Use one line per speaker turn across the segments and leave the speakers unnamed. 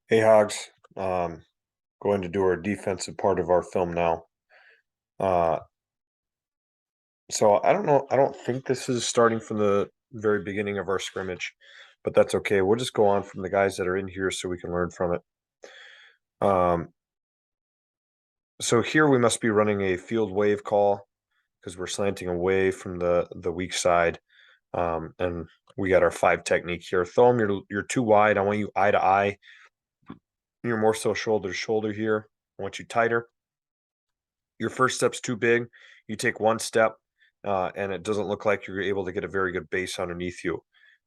Hey Hogs, going to do our defensive part of our film now. Uh, so I don't know. I don't think this is starting from the very beginning of our scrimmage, but that's okay. We'll just go on from the guys that are in here so we can learn from it. Um, so here we must be running a field wave call because we're slanting away from the weak side. And we got our 5 technique here. Thumb, you're too wide. I want you eye to eye. You're more so shoulder to shoulder here. I want you tighter. Your first step's too big. You take one step, and it doesn't look like you're able to get a very good base underneath you.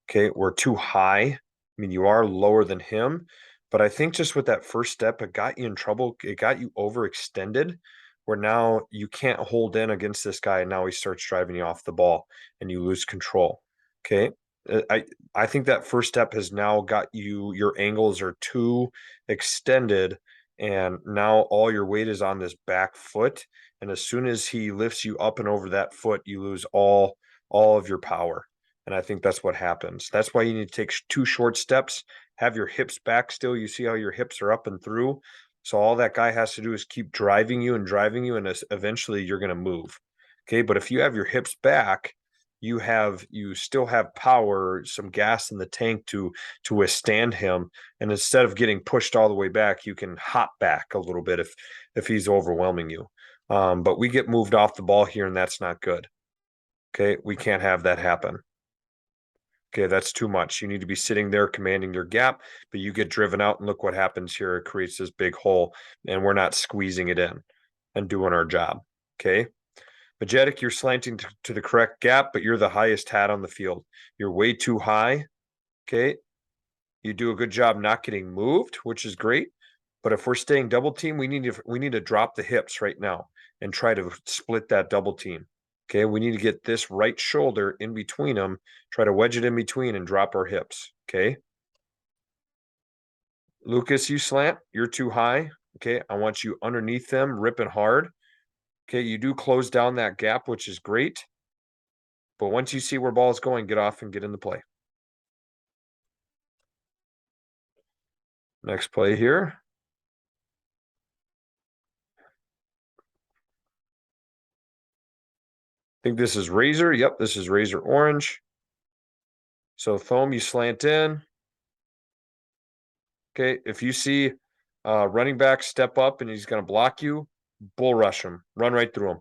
Okay, we're too high. I mean, you are lower than him, but I think just with that first step, it got you in trouble. It got you overextended, where now you can't hold in against this guy, and now he starts driving you off the ball, and you lose control. Okay, I think that first step has now got you. Your angles are too extended, and now all your weight is on this back foot, and as soon as he lifts you up and over that foot, you lose all of your power. And I think that's what happens. That's why you need to take 2 short steps, have your hips back still. You see how your hips are up and through, so all that guy has to do is keep driving you, and eventually you're going to move. Okay, but if you have your hips back, you still have power, some gas in the tank to withstand him, and instead of getting pushed all the way back, you can hop back a little bit if he's overwhelming you. But we get moved off the ball here, and that's not good. Okay, we can't have that happen. Okay, that's too much. You need to be sitting there commanding your gap, but you get driven out, and look what happens here. It creates this big hole, and we're not squeezing it in and doing our job. Okay. Majetic, you're slanting to the correct gap, but you're the highest hat on the field. You're way too high. Okay. You do a good job not getting moved, which is great. But if we're staying double team, we need to drop the hips right now and try to split that double team. Okay, we need to get this right shoulder in between them, try to wedge it in between and drop our hips. Okay. Lucas, you slant, you're too high. Okay, I want you underneath them, ripping hard. Okay, you do close down that gap, which is great. But once you see where ball is going, get off and get in the play. Next play here. I think this is Razor. Yep, this is Razor Orange. So foam, you slant in. Okay, if you see running back step up and he's going to block you, bull rush him. Run right through him.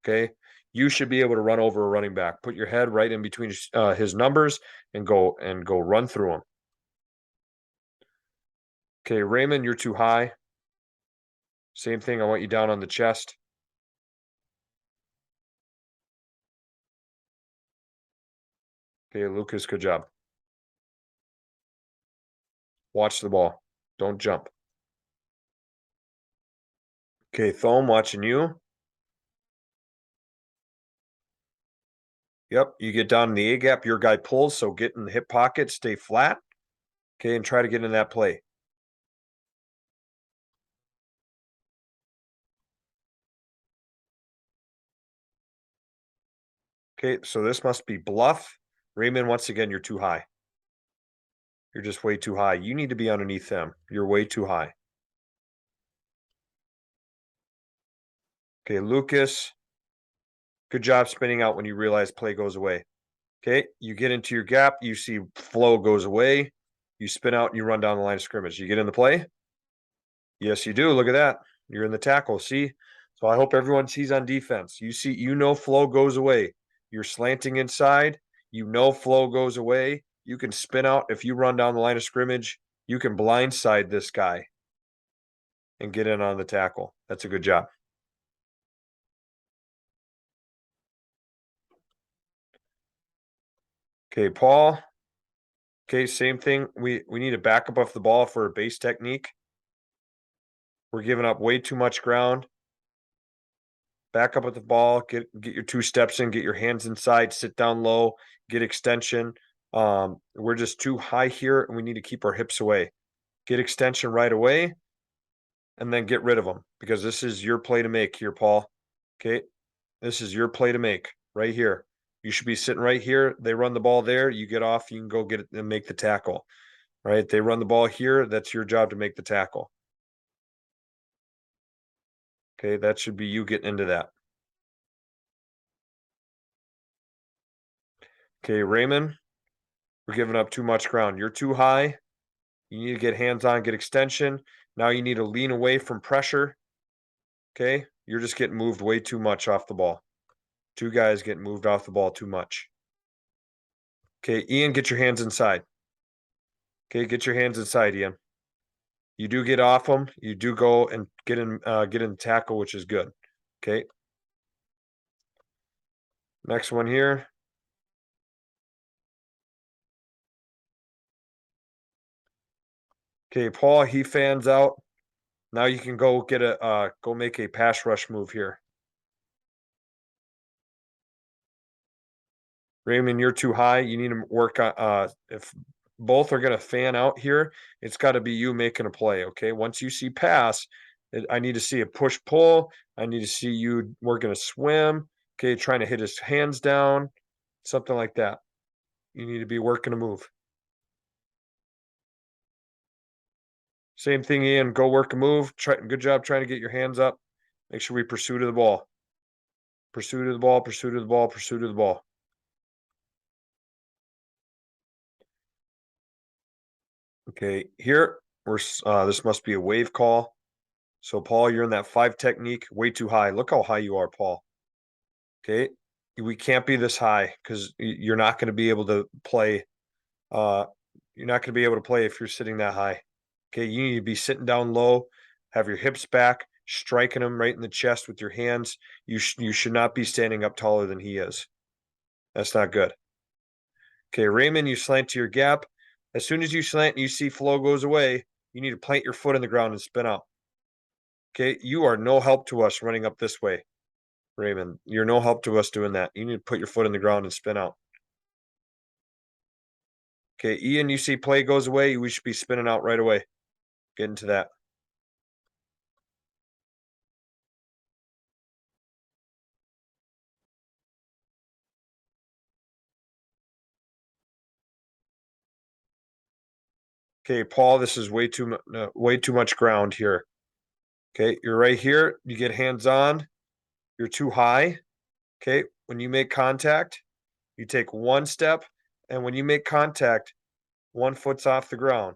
Okay, you should be able to run over a running back. Put your head right in between his numbers and go run through him. Okay, Raymond, you're too high. Same thing. I want you down on the chest. Okay, Lucas, good job. Watch the ball. Don't jump. Okay, Thome, watching you. Yep, you get down in the A gap, your guy pulls, so get in the hip pocket, stay flat. Okay, and try to get in that play. Okay, so this must be bluff. Raymond, once again, you're too high. You're just way too high. You need to be underneath them. You're way too high. Okay, Lucas, good job spinning out when you realize play goes away. Okay, you get into your gap, you see flow goes away, you spin out and you run down the line of scrimmage. You get in the play? Yes, you do. Look at that. You're in the tackle. See? So I hope everyone sees on defense. You see, flow goes away. You're slanting inside. Flow goes away. You can spin out. If you run down the line of scrimmage, you can blindside this guy and get in on the tackle. That's a good job. Okay, Paul. Okay, same thing. We need to back up off the ball for a base technique. We're giving up way too much ground. Back up with the ball, get your 2 steps in, get your hands inside, sit down low, get extension. We're just too high here, and we need to keep our hips away. Get extension right away, and then get rid of them, because this is your play to make here, Paul. Okay, this is your play to make right here. You should be sitting right here. They run the ball there. You get off. You can go get it and make the tackle. right? They run the ball here. That's your job to make the tackle. Okay, that should be you getting into that. Okay, Raymond, we're giving up too much ground. You're too high. You need to get hands on, get extension. Now you need to lean away from pressure. Okay, you're just getting moved way too much off the ball. Two guys getting moved off the ball too much. Okay, Ian, get your hands inside. Okay, get your hands inside, Ian. You do get off them. You do go and get in tackle, which is good. Okay. Next one here. Okay, Paul, he fans out. Now you can go get a go make a pass rush move here. Raymond, you're too high. You need to work on if both are gonna fan out here, it's gotta be you making a play. Okay. Once you see pass, I need to see a push pull. I need to see you working a swim. Okay, trying to hit his hands down, something like that. You need to be working a move. Same thing, Ian. Go work a move. Good job trying to get your hands up. Make sure we pursue to the ball. Pursue to the ball, pursue to the ball, pursue to the ball. Okay, here this must be a wave call. So Paul, you're in that 5 technique, way too high. Look how high you are, Paul. Okay. We can't be this high because you're not going to be able to play. Uh, you're not going to be able to play if you're sitting that high. Okay, you need to be sitting down low, have your hips back, striking him right in the chest with your hands. You should not be standing up taller than he is. That's not good. Okay, Raymond, you slant to your gap. As soon as you slant and you see flow goes away, you need to plant your foot in the ground and spin out. Okay, you are no help to us running up this way, Raymond. You're no help to us doing that. You need to put your foot in the ground and spin out. Okay, Ian, you see play goes away, we should be spinning out right away. Get into that. Okay, Paul, this is way too much ground here. Okay, you're right here. You get hands on. You're too high. Okay, when you make contact, you take one step, and when you make contact, 1 foot's off the ground,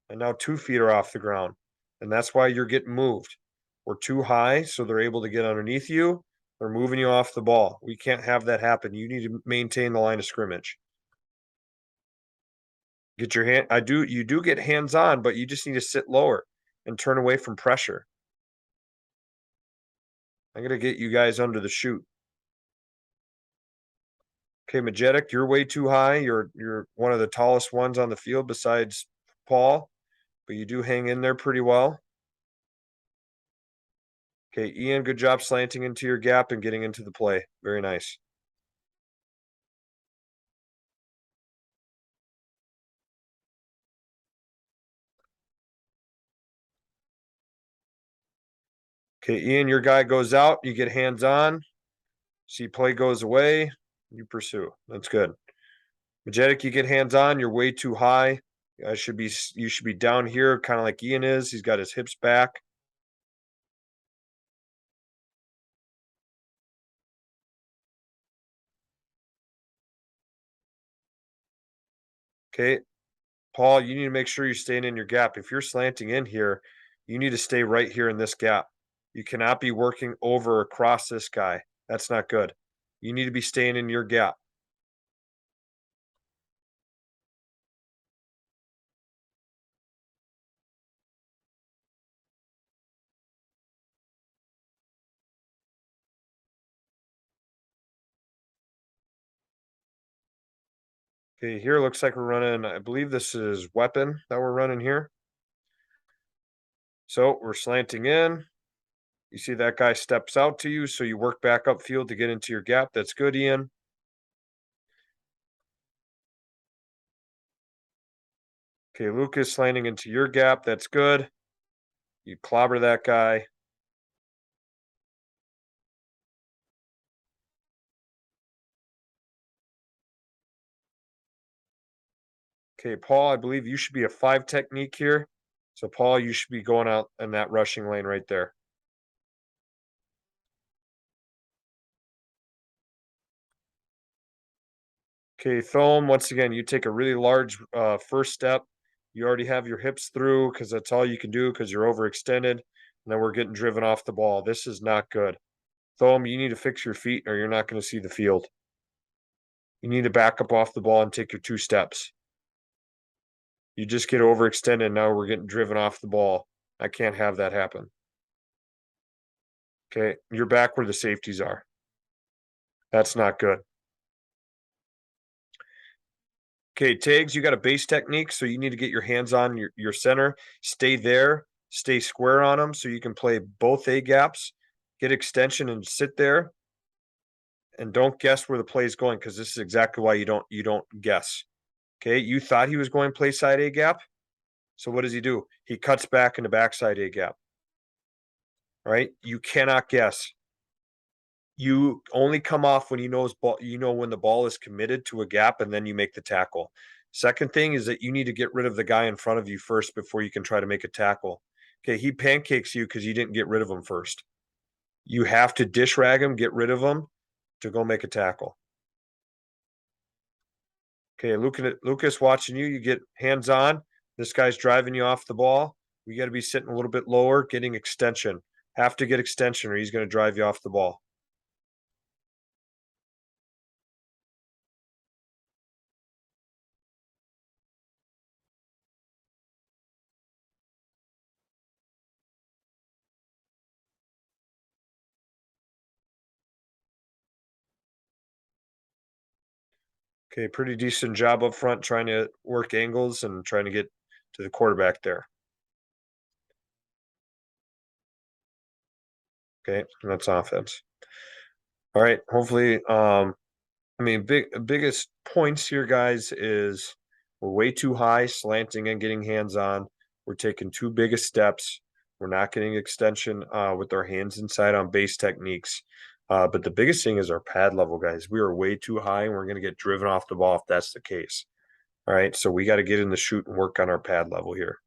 and now 2 feet are off the ground, and that's why you're getting moved. We're too high, so they're able to get underneath you. They're moving you off the ball. We can't have that happen. You need to maintain the line of scrimmage. Get your hand. You do get hands on, but you just need to sit lower and turn away from pressure. I'm gonna get you guys under the chute. Okay, Majetic, you're way too high. You're one of the tallest ones on the field besides Paul, but you do hang in there pretty well. Okay, Ian, good job slanting into your gap and getting into the play. Very nice. Okay, Ian, your guy goes out. You get hands on. See play goes away. You pursue. That's good. Majetic, you get hands on. You're way too high. You should be down here, kind of like Ian is. He's got his hips back. Okay, Paul, you need to make sure you're staying in your gap. If you're slanting in here, you need to stay right here in this gap. You cannot be working over across this guy. That's not good. You need to be staying in your gap. Okay, here looks like we're running, I believe this is weapon that we're running here. So we're slanting in. You see that guy steps out to you, so you work back upfield to get into your gap. That's good, Ian. Okay, Lucas slanting into your gap. That's good. You clobber that guy. Okay, Paul, I believe you should be a 5 technique here. So, Paul, you should be going out in that rushing lane right there. Okay, Thom, once again, you take a really large first step. You already have your hips through because that's all you can do because you're overextended. And then we're getting driven off the ball. This is not good. Thom, you need to fix your feet or you're not going to see the field. You need to back up off the ball and take your 2 steps. You just get overextended. Now we're getting driven off the ball. I can't have that happen. Okay, you're back where the safeties are. That's not good. Okay, tags, you got a base technique, so you need to get your hands on your center. Stay there, stay square on them so you can play both A gaps, get extension and sit there. And don't guess where the play is going because this is exactly why you don't guess. Okay, you thought he was going play side A gap. So what does he do? He cuts back into backside A gap. All right, you cannot guess. You only come off when you know when the ball is committed to a gap and then you make the tackle. Second thing is that you need to get rid of the guy in front of you first before you can try to make a tackle. Okay, he pancakes you because you didn't get rid of him first. You have to dish rag him, get rid of him to go make a tackle. Okay, Lucas watching you, you get hands on. This guy's driving you off the ball. We got to be sitting a little bit lower, getting extension. Have to get extension or he's going to drive you off the ball. Okay, pretty decent job up front trying to work angles and trying to get to the quarterback there. Okay, and that's offense. All right, hopefully, I mean, biggest points here, guys, is we're way too high, slanting and getting hands on. We're taking too big of steps. We're not getting extension with our hands inside on base techniques. But the biggest thing is our pad level, guys. We are way too high, and we're going to get driven off the ball if that's the case. All right, so we got to get in the shoot and work on our pad level here.